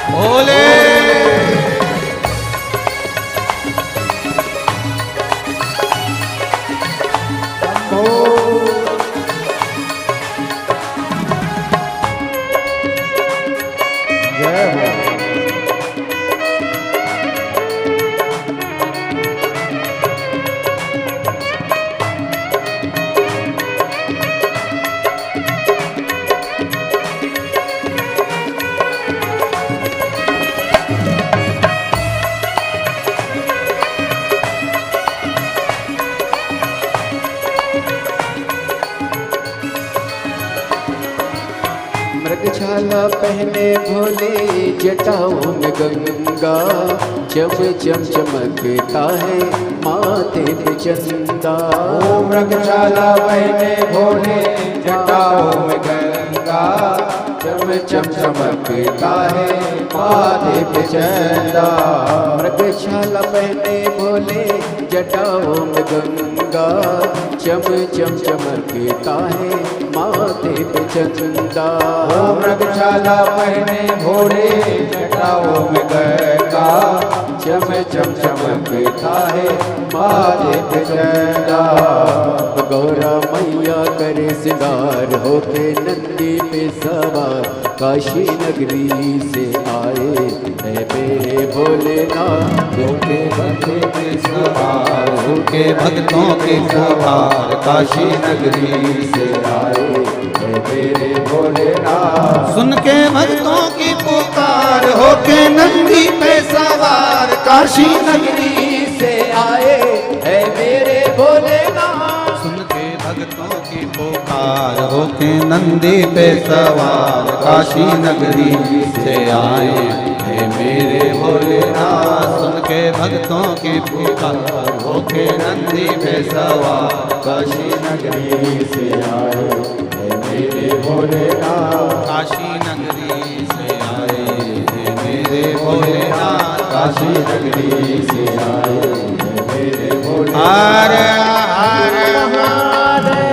भोले मृगछाला पहने भोले जटाओं में गंगा, चम चम चमकता है माथे पे चंदा। ओ मृगछाला पहने भोले जटाओं में गंगा, चम चम चमकता है माथे पे चंदा। मृगछाला पहने भोले जटाओं में गंगा, चम चम चमकता है माथे पे चंदा। ओ मृगछाला पहने भोले जटाओं में गंगा, चम चम चमकता है माथे पे चंदा। गौरा मैया करे सिंगार होके नंदी पे सवार काशी नगरी से आए है मेरे भोलेनाथ। होके भक्तों के सवार होके भक्तों के सवार काशी नगरी से आए है मेरे भोलेनाथ। सुन के भक्तों की पुकार होके नंदी पे सवार काशी नगरी से आए है मेरे भोलेनाथ। सुन के भक्तों की पुकार होके नंदी पे सवार काशी नगरी से आए है मेरे भोलेनाथ। सुन के भक्तों की पुकार होके नंदी पे सवार काशी नगरी से आए है मेरे भोलेनाथ। काशी नगरी से आए हैं मेरे भोलेनाथ। काशी नगरी से आए हैं मेरे भोलेनाथ। हर हर महादेव।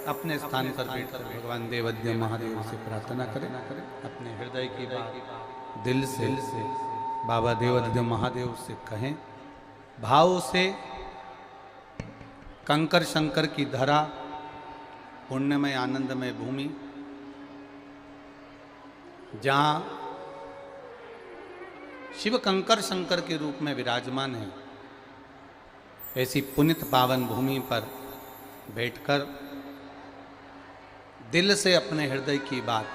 अपने स्थान पर बैठकर भगवान देवज्ञ महादेव से प्रार्थना करें। अपने हृदय की बात दिल से बाबा देवज्ञ महादेव से कहें। भाव से कंकर शंकर की धरा, पुण्यमय आनंदमय भूमि, जहाँ शिव कंकर शंकर के रूप में विराजमान है। ऐसी पुनित पावन भूमि पर बैठकर दिल से अपने हृदय की बात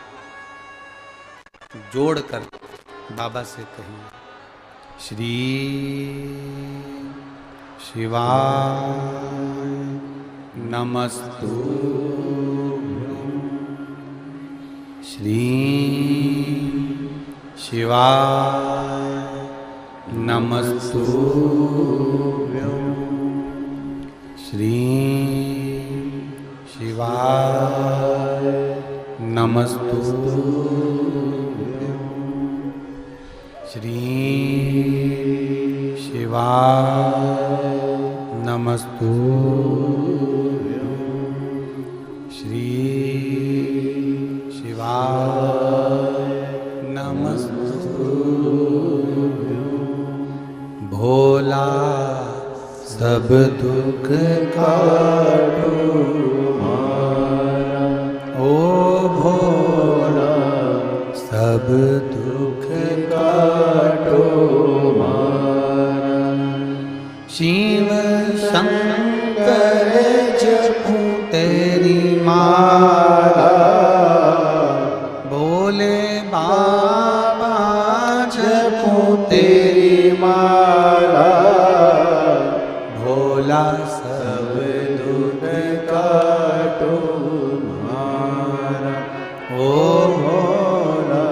जोड़कर बाबा से कहिए, श्री शिवाय नमस्तु, श्री शिवाय नमस्तु, श्री शिवाय नमस्तु, श्री शिवाय नमस्तु, श्री शिवाय नमस्तु। भोला सब दुख काटो मारा, ओ भोला सब दुख काटो मारा। शिव शंकर जपूं तेरी माला, भोले बाबा जपूं तेरी माला। भोला सब दुख काटो मारा, ओ भोला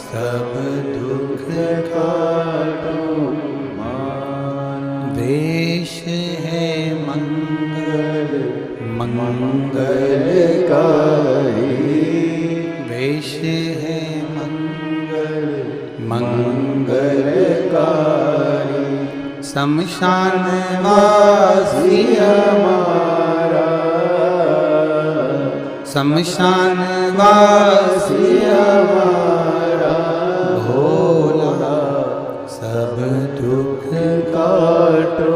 सब दुख काटो मारा। देश है मंगल मंगलकारी, वेश है मंगल मंगलकारी। शमशान वासी हमारा, शमशान वासी हमारा। भोला सब दुख काटो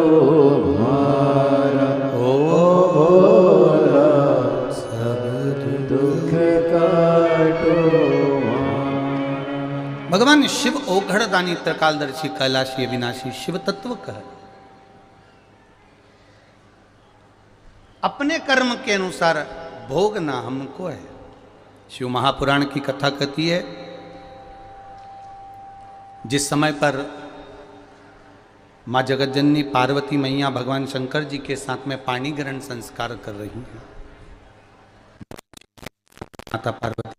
मारा, ओ भोला सब दुख काटो मारा। भगवान शिव ओघड़दानी त्रिकालदर्शी कैलाशी अविनाशी शिव तत्व कह, अपने कर्म के अनुसार भोगना हमको है। शिव महापुराण की कथा कहती है, जिस समय पर माँ जगतजननी पार्वती मैया भगवान शंकर जी के साथ में पाणी ग्रहण संस्कार कर रही हैं, माता पार्वती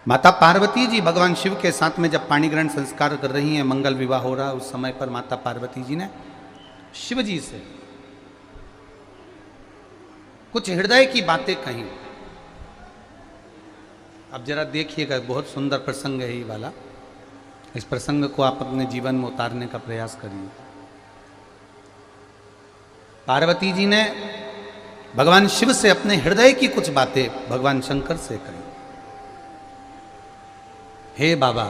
माता पार्वती जी भगवान शिव के साथ में जब पाणी ग्रहण संस्कार कर रही हैं, मंगल विवाह हो रहा है, उस समय पर माता पार्वती जी ने शिव जी से कुछ हृदय की बातें कही। अब जरा देखिएगा, बहुत सुंदर प्रसंग है ये वाला। इस प्रसंग को आप अपने जीवन में उतारने का प्रयास करिए। पार्वती जी ने भगवान शिव से अपने हृदय की कुछ बातें भगवान शंकर से कही। हे बाबा,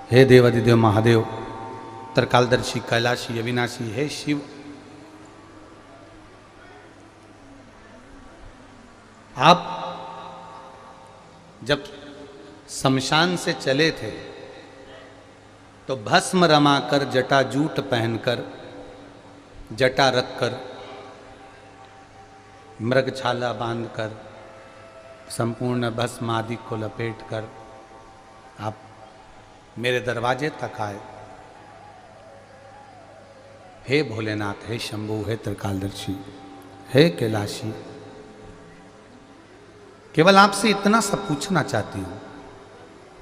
हे देवादिदेव महादेव, त्रिकालदर्शी कैलाशी अविनाशी, हे शिव, आप जब शमशान से चले थे तो भस्म रमाकर, जटा जूट पहनकर, जटा रखकर, मृगछाला बांधकर, संपूर्ण भस्म आदि को लपेटकर आप मेरे दरवाजे तक आए। हे भोलेनाथ, हे शंभु, हे त्रिकालदर्शी, हे कैलाशी, केवल आपसे इतना सा पूछना चाहती हूं।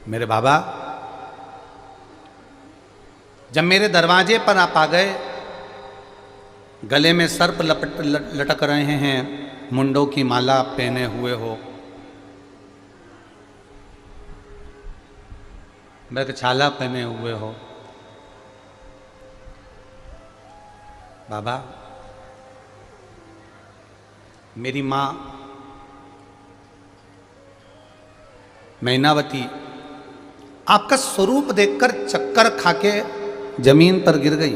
मेरे बाबा, जब मेरे दरवाजे पर आप आ गए, गले में सर्प लटक रहे हैं, मुंडों की माला पहने हुए हो, मृगछाला पहने हुए हो, बाबा मेरी माँ मैनावती आपका स्वरूप देखकर चक्कर खाके जमीन पर गिर गई।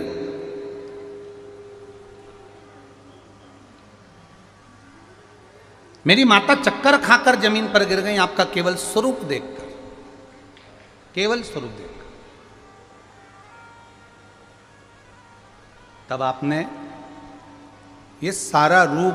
मेरी माता चक्कर खाकर जमीन पर गिर गई आपका केवल स्वरूप देखकर, केवल स्वरूप देखकर। तब आपने ये सारा रूप